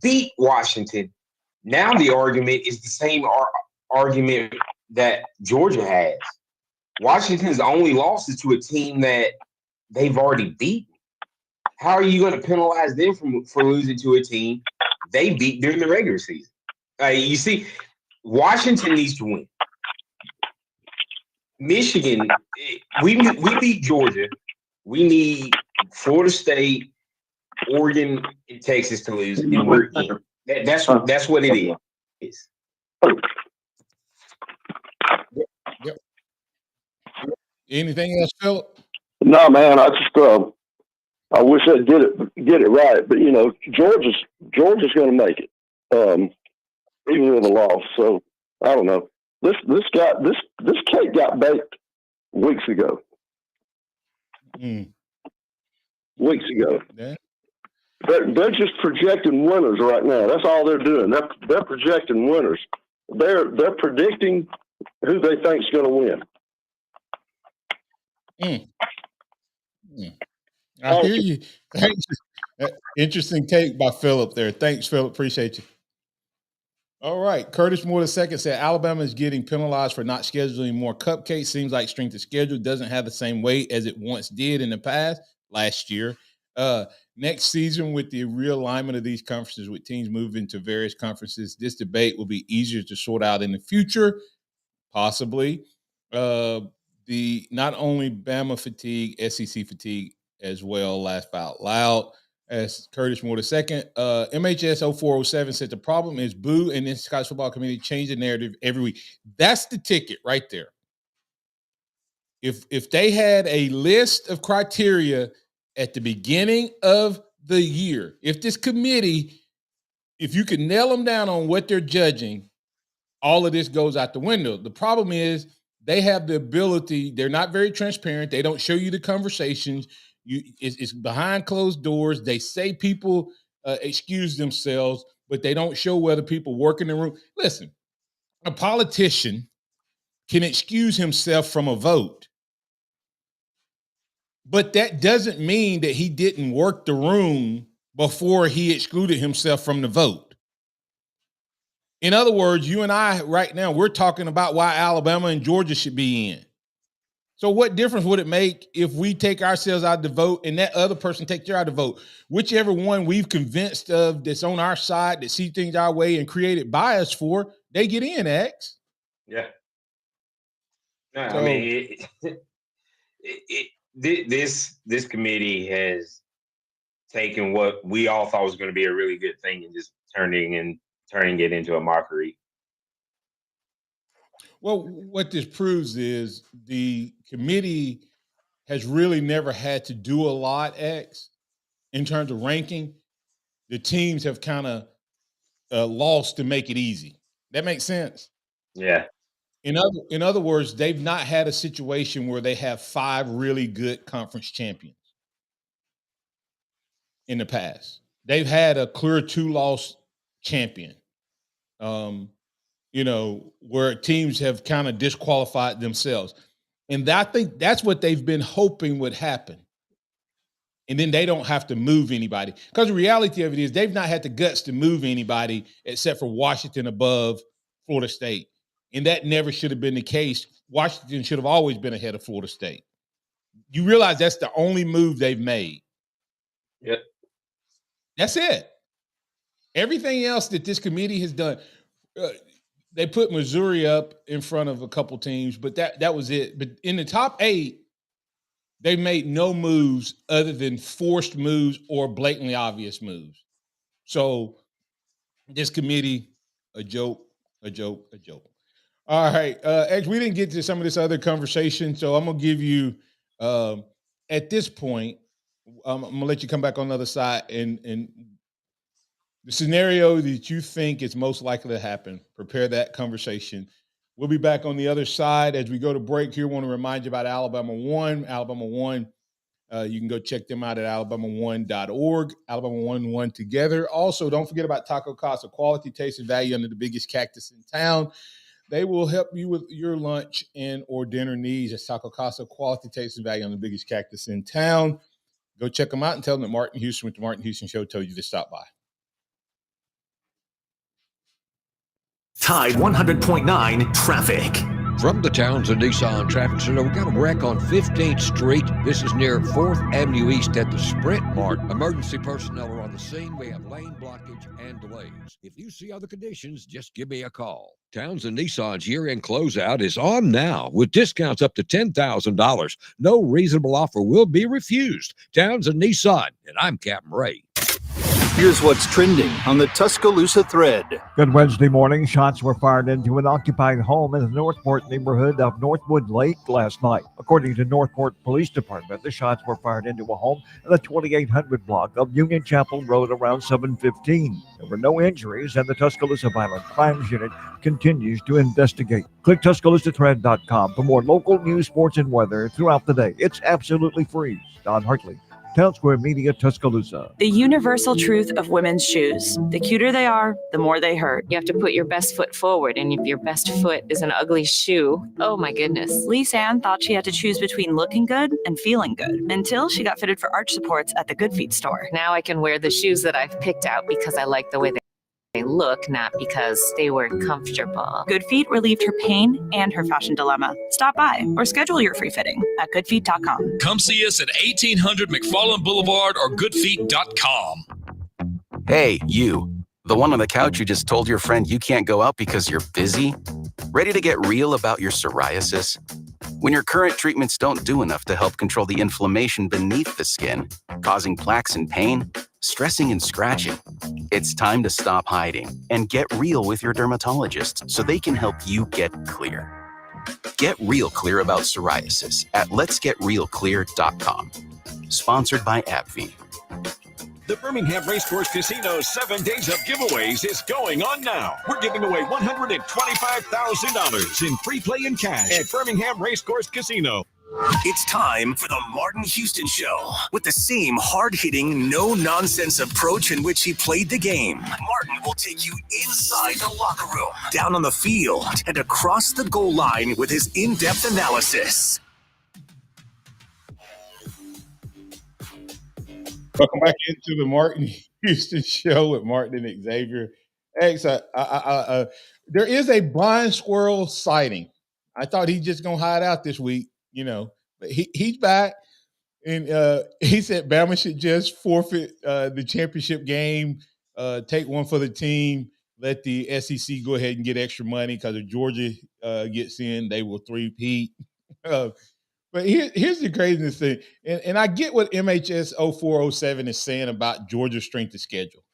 F: beat Washington, now the argument is the same argument that Georgia has. Washington's only loss is to a team that they've already beaten. How are you going to penalize them for losing to a team they beat during the regular season? You see, Washington needs to win. Michigan, we beat Georgia. We need Florida State, Oregon, and Texas to lose, and we're in. That's what it is.
E: Yep. Anything else, Philip?
C: No, man. I wish I'd get it right, but Georgia's going to make it. even with a loss. So I don't know. This cake got baked weeks ago. Weeks ago.
E: Yeah.
C: They're just projecting winners right now. That's all they're doing. They're projecting winners. They're predicting who they think is going to win.
E: I hear you. Thanks. Interesting take by Philip there. Thanks, Philip. Appreciate you. All right. Curtis Moore II said Alabama is getting penalized for not scheduling more cupcakes. Seems like strength of schedule doesn't have the same weight as it once did in the past last year. Next season, with the realignment of these conferences, with teams moving to various conferences, this debate will be easier to sort out in the future, possibly. The not only Bama fatigue, SEC fatigue as well, laugh out loud. As Curtis Moore II, MHS 0407 said the problem is Boo and the Scottish Football Committee change the narrative every week. That's the ticket right there. If they had a list of criteria at the beginning of the year, if this committee, if you could nail them down on what they're judging, all of this goes out the window. The problem is they have the ability, they're not very transparent. They don't show you the conversations. It's behind closed doors. They say people excuse themselves, but they don't show whether people work in the room. Listen, a politician can excuse himself from a vote, but that doesn't mean that he didn't work the room before he excluded himself from the vote. In other words, you and I right now, we're talking about why Alabama and Georgia should be in. So what difference would it make if we take ourselves out of the vote and that other person takes their out of the vote? Whichever one we've convinced of that's on our side, that see things our way and created bias for, they get in, X.
F: Yeah. No,
E: So,
F: I mean, this committee has taken what we all thought was going to be a really good thing and just turning it into a mockery.
E: well, what this proves is the committee has really never had to do a lot, X, in terms of ranking. The teams have kind of lost to make it easy. That makes sense.
F: Yeah.
E: In other words, they've not had a situation where they have 5 really good conference champions in the past. They've had a clear 2-loss champion. Where teams have kind of disqualified themselves. And I think that's what they've been hoping would happen. And then they don't have to move anybody. Because the reality of it is they've not had the guts to move anybody except for Washington above Florida State. And that never should have been the case. Washington should have always been ahead of Florida State. You realize that's the only move they've made.
F: Yep.
E: That's it. Everything else that this committee has done, they put Missouri up in front of a couple teams, but that was it. But in the top 8, they made no moves other than forced moves or blatantly obvious moves. So this committee, a joke. All right, X, we didn't get to some of this other conversation, so I'm going to give you, at this point, I'm going to let you come back on the other side and the scenario that you think is most likely to happen. Prepare that conversation. We'll be back on the other side as we go to break here. I want to remind you about Alabama One. Alabama One, you can go check them out at alabama1.org. Alabama One together. Also, don't forget about Taco Casa. Quality, taste, and value under the biggest cactus in town. They will help you with your lunch and or dinner needs. It's Taco Casa. Quality, taste, and value under the biggest cactus in town. Go check them out and tell them that Martin Houston with the Martin Houston Show told you to stop by.
D: Tide 100.9 traffic.
G: From the Townsend Nissan Traffic Center, we got a wreck on 15th Street. This is near 4th Avenue East at the Sprint Mart. Emergency personnel are on the scene. We have lane blockage and delays. If you see other conditions, just give me a call. Townsend Nissan's year-end closeout is on now with discounts up to $10,000. No reasonable offer will be refused. Townsend Nissan, and I'm Captain Ray.
T: Here's what's trending on the Tuscaloosa thread.
U: Good Wednesday morning. Shots were fired into an occupied home in the Northport neighborhood of Northwood Lake last night. According to Northport Police Department, the shots were fired into a home in the 2800 block of Union Chapel Road around 7:15. There were no injuries, and the Tuscaloosa Violent Crimes Unit continues to investigate. Click TuscaloosaThread.com for more local news, sports, and weather throughout the day. It's absolutely free. Don Hartley, Town Square Media, Tuscaloosa.
V: The universal truth of women's shoes. The cuter they are, the more they hurt. You have to put your best foot forward, and if your best foot is an ugly shoe, oh my goodness. Lisa Ann thought she had to choose between looking good and feeling good until she got fitted for arch supports at the Good Feet store. Now I can wear the shoes that I've picked out because I like the way they look, not because they were comfortable. Good Feet relieved her pain and her fashion dilemma. Stop by or schedule your free fitting at goodfeet.com.
W: Come see us at 1800 McFarland Boulevard or goodfeet.com.
X: Hey, you. The one on the couch who just told your friend you can't go out because you're busy? Ready to get real about your psoriasis? When your current treatments don't do enough to help control the inflammation beneath the skin, causing plaques and pain, stressing and scratching, it's time to stop hiding and get real with your dermatologist so they can help you get clear. Get real clear about psoriasis at letsgetrealclear.com. Sponsored by AbbVie.
Y: The Birmingham Racecourse Casino's 7 days of giveaways is going on now. We're giving away $125,000 in free play and cash at Birmingham Racecourse Casino.
D: It's time for the Martin Houston Show. With the same hard-hitting, no-nonsense approach in which he played the game, Martin will take you inside the locker room, down on the field, and across the goal line with his in-depth analysis.
E: Welcome back into the Martin Houston Show with Martin and Xavier. X, there is a blind squirrel sighting. I thought he's just going to hide out this week, but he's back. And he said Bama should just forfeit the championship game, take one for the team, let the SEC go ahead and get extra money because if Georgia gets in, they will three-peat. But here's the craziest thing, and I get what MHS 0407 is saying about Georgia's strength of schedule.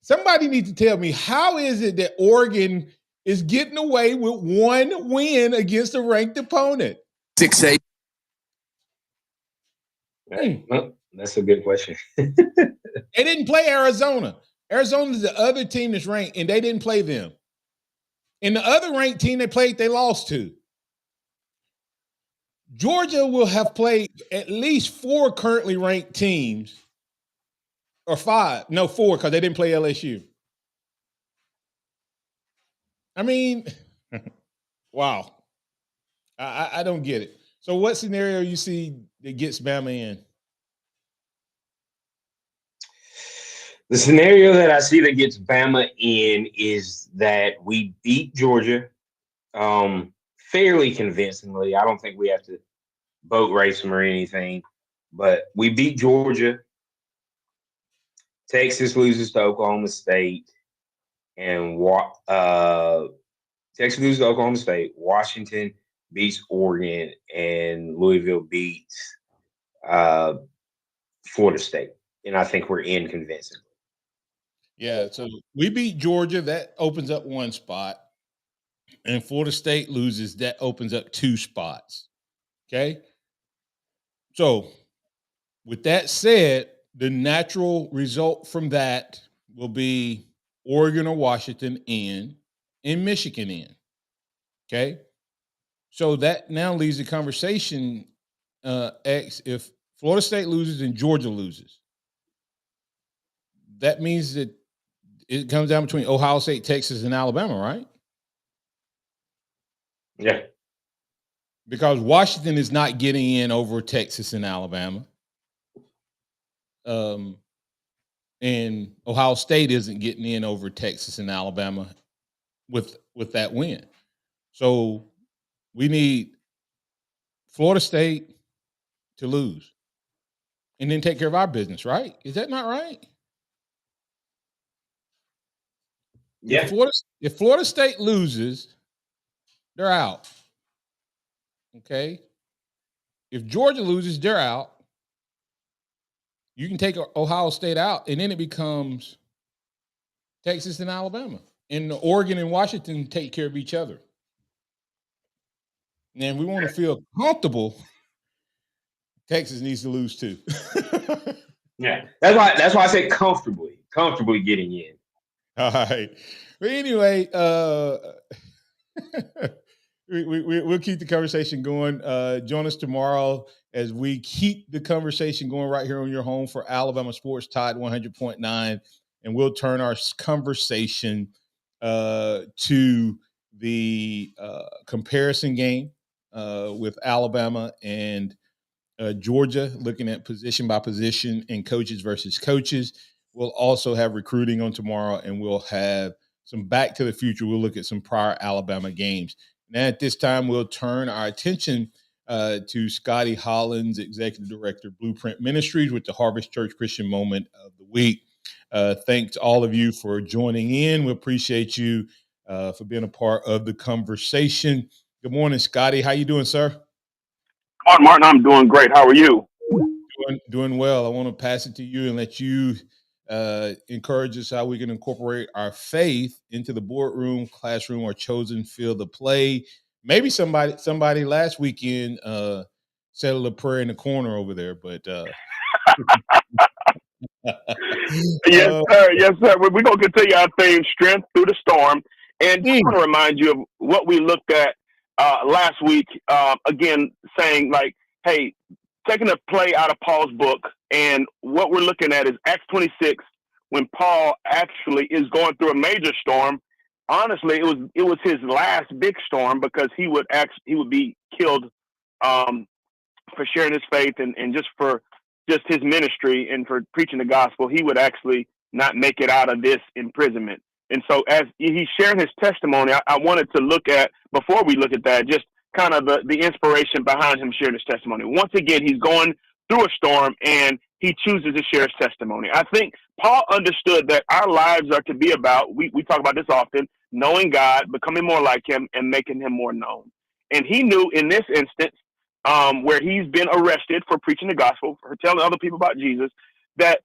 E: Somebody needs to tell me, how is it that Oregon is getting away with one win against a ranked opponent?
X: 6-8.
F: That's a good question.
E: They didn't play Arizona. Arizona's the other team that's ranked, and they didn't play them. And the other ranked team they played, they lost to. Georgia will have played at least 4 currently ranked teams, or 5. No, 4, because they didn't play LSU. I mean, wow. I don't get it. So what scenario you see that gets Bama in?
F: The scenario that I see that gets Bama in is that we beat Georgia fairly convincingly. I don't think we have to boat race them or anything, but we beat Georgia. Texas loses to Oklahoma State, and Texas loses to Oklahoma State. Washington beats Oregon, and Louisville beats Florida State. And I think we're in convincingly.
E: Yeah, so we beat Georgia. That opens up 1 spot. And Florida State loses. That opens up 2 spots. Okay? So, with that said, the natural result from that will be Oregon or Washington in and Michigan in. Okay? So, that now leaves the conversation, X, if Florida State loses and Georgia loses, that means that it comes down between Ohio State, Texas, and Alabama, right?
F: Yeah.
E: Because Washington is not getting in over Texas and Alabama. And Ohio State isn't getting in over Texas and Alabama with that win. So we need Florida State to lose and then take care of our business, right? Is that not right?
F: Yeah.
E: If Florida State loses, they're out. Okay. If Georgia loses, they're out. You can take Ohio State out, and then it becomes Texas and Alabama. And Oregon and Washington take care of each other. And we want to feel comfortable. Texas needs to lose too.
F: Yeah, that's why I said comfortably getting in.
E: All right. But anyway, we'll keep the conversation going. Join us tomorrow as we keep the conversation going right here on your home for Alabama Sports Tide 100.9, and we'll turn our conversation to the comparison game with Alabama and Georgia, looking at position by position and coaches versus coaches. We'll also have recruiting on tomorrow, and we'll have some Back to the Future. We'll look at some prior Alabama games. And at this time, we'll turn our attention to Scotty Hollins, Executive Director, Blueprint Ministries, with the Harvest Church Christian Moment of the Week. Thanks to all of you for joining in. We appreciate you for being a part of the conversation. Good morning, Scotty. How you doing, sir?
L: Good morning, Martin. I'm doing great. How are you?
E: Doing well. I want to pass it to you and let you encourage us how we can incorporate our faith into the boardroom, classroom, or chosen field of play. Maybe somebody last weekend said a little prayer in the corner over there, but
L: Yes, sir. Yes, sir. We're going to continue our theme, Strength Through the Storm. And I want to remind you of what we looked at last week, again, saying like, hey, taking a play out of Paul's book, and what we're looking at is Acts 26, when Paul actually is going through a major storm. Honestly, it was his last big storm, because he would be killed for sharing his faith and just for just his ministry and for preaching the gospel. He would actually not make it out of this imprisonment. And so as he's sharing his testimony, I wanted to look at, before we look at that, just kind of the inspiration behind him sharing his testimony. Once again, he's going through a storm and he chooses to share his testimony. I think Paul understood that our lives are to be about, we talk about this often, knowing God, becoming more like him, and making him more known. And he knew in this instance, where he's been arrested for preaching the gospel, for telling other people about Jesus, that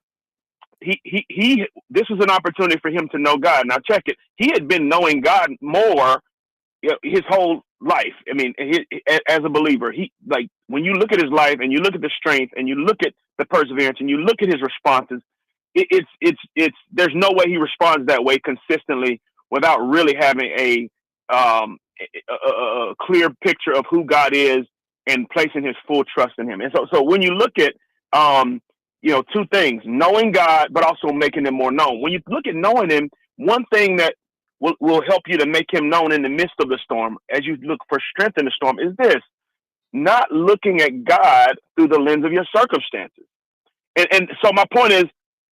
L: this was an opportunity for him to know God. Now check it. He had been knowing God more his whole life. I mean, as a believer, when you look at his life and you look at the strength and you look at the perseverance and you look at his responses, there's no way he responds that way consistently without really having a clear picture of who God is and placing his full trust in him. And so when you look at, two things, knowing God, but also making him more known. When you look at knowing him, one thing that will help you to make him known in the midst of the storm, as you look for strength in the storm, is this: not looking at God through the lens of your circumstances. And so my point is,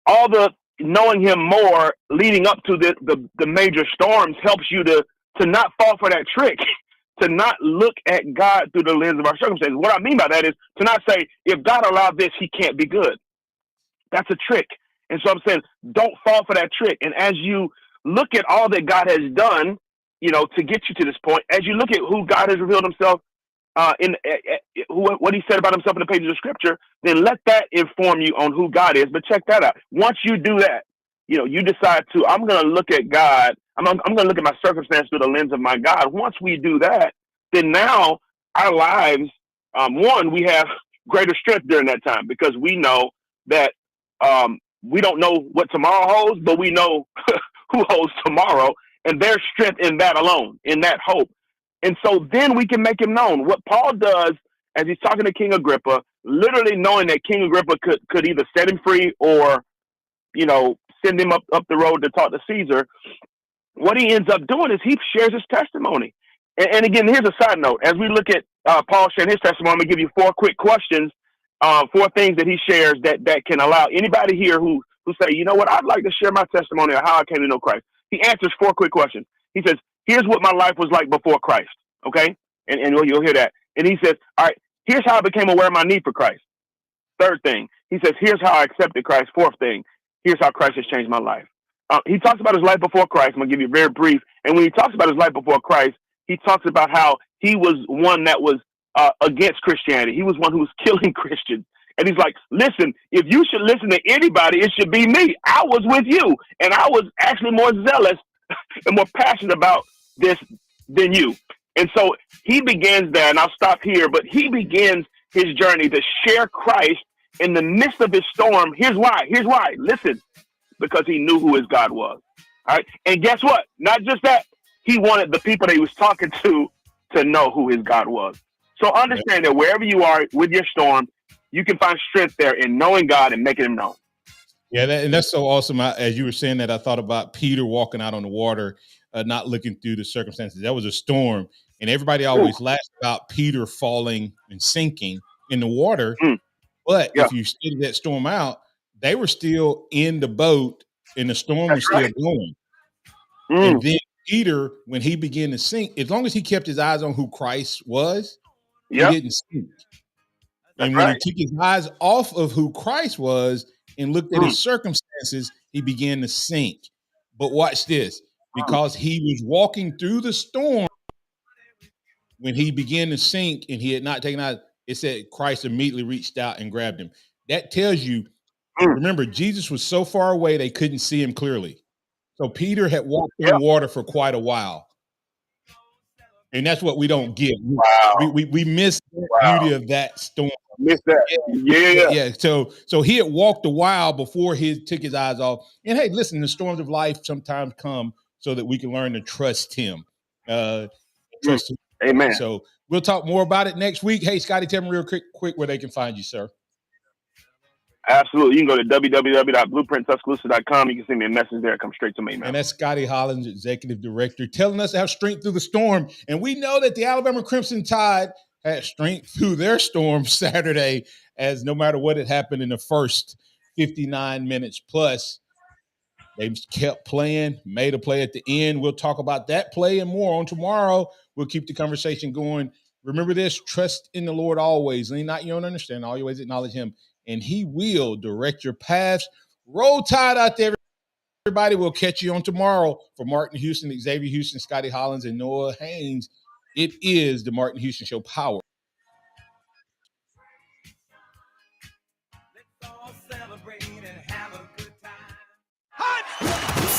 L: all the knowing him more leading up to the major storms helps you to not fall for that trick, to not look at God through the lens of our circumstances. What I mean by that is to not say, if God allowed this, he can't be good. That's a trick. And so I'm saying, don't fall for that trick. And as you look at all that God has done, to get you to this point, as you look at who God has revealed himself, what he said about himself in the pages of scripture, then let that inform you on who God is. But check that out. Once you do that, you decide to, I'm going to look at God. I'm going to look at my circumstance through the lens of my God. Once we do that, then now our lives, we have greater strength during that time, because we know that we don't know what tomorrow holds, but we know who holds tomorrow, and there's strength in that alone, in that hope. And so then we can make him known. What Paul does as he's talking to King Agrippa, literally knowing that King Agrippa could either set him free or, send him up the road to talk to Caesar, what he ends up doing is he shares his testimony. And again, here's a side note. As we look at Paul sharing his testimony, I'm going to give you 4 quick questions, 4 things that he shares that can allow anybody here who say, you know what, I'd like to share my testimony of how I came to know Christ. He answers 4 quick questions. He says, here's what my life was like before Christ. Okay? And you'll hear that. And he says, all right, here's how I became aware of my need for Christ. 3rd thing, he says, here's how I accepted Christ. 4th thing, here's how Christ has changed my life. He talks about his life before Christ. I'm going to give you a very brief. And when he talks about his life before Christ, he talks about how he was one that was against Christianity. He was one who was killing Christians. And he's like, listen, if you should listen to anybody, it should be me. I was with you, and I was actually more zealous and more passionate about this than you. And so he begins there, and I'll stop here, but he begins his journey to share Christ in the midst of his storm. Here's why. Listen, because he knew who his God was. All right. And guess what? Not just that, he wanted the people that he was talking to know who his God was. So understand that wherever you are with your storm, you can find strength there in knowing God and making him known.
E: Yeah, and that's so awesome. As you were saying that, I thought about Peter walking out on the water, not looking through the circumstances. That was a storm, and everybody always laughs about Peter falling and sinking in the water. But if you study that storm out, they were still in the boat, and the storm was still going. And then Peter, when he began to sink, as long as he kept his eyes on who Christ was, he didn't sink. And when he took his eyes off of who Christ was and looked at his circumstances, he began to sink. But watch this. Because he was walking through the storm, when he began to sink and he had not taken out, it said Christ immediately reached out and grabbed him. That tells you, remember, Jesus was so far away they couldn't see him clearly. So Peter had walked in water for quite a while. And that's what we don't get. We miss the beauty of that storm.
L: Miss that.
E: Yeah. So he had walked a while before he took his eyes off. And hey, listen, the storms of life sometimes come so that we can learn to trust him. Trust him.
L: Amen.
E: So we'll talk more about it next week. Hey, Scotty, tell me real quick where they can find you, sir.
L: Absolutely. You can go to www.blueprinttuscaloosa.com. You can send me a message there. Come straight to me, man.
E: And that's Scotty Hollins, Executive Director, telling us to have strength through the storm. And we know that the Alabama Crimson Tide had strength through their storm Saturday, as no matter what had happened in the first 59 minutes plus, they kept playing, made a play at the end. We'll talk about that play and more on tomorrow. We'll keep the conversation going. Remember this, trust in the Lord always. Lean not your own understanding, always acknowledge him, and he will direct your paths. Roll Tide out there, everybody. We'll catch you on tomorrow. For Martin Houston, Xavier Houston, Scotty Hollins, and Noah Haynes, it is the Martin Houston Show Power.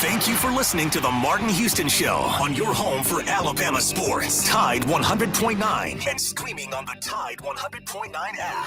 D: Thank you for listening to the Martin Houston Show on your home for Alabama sports. Tide 100.9 and streaming on the Tide 100.9 app.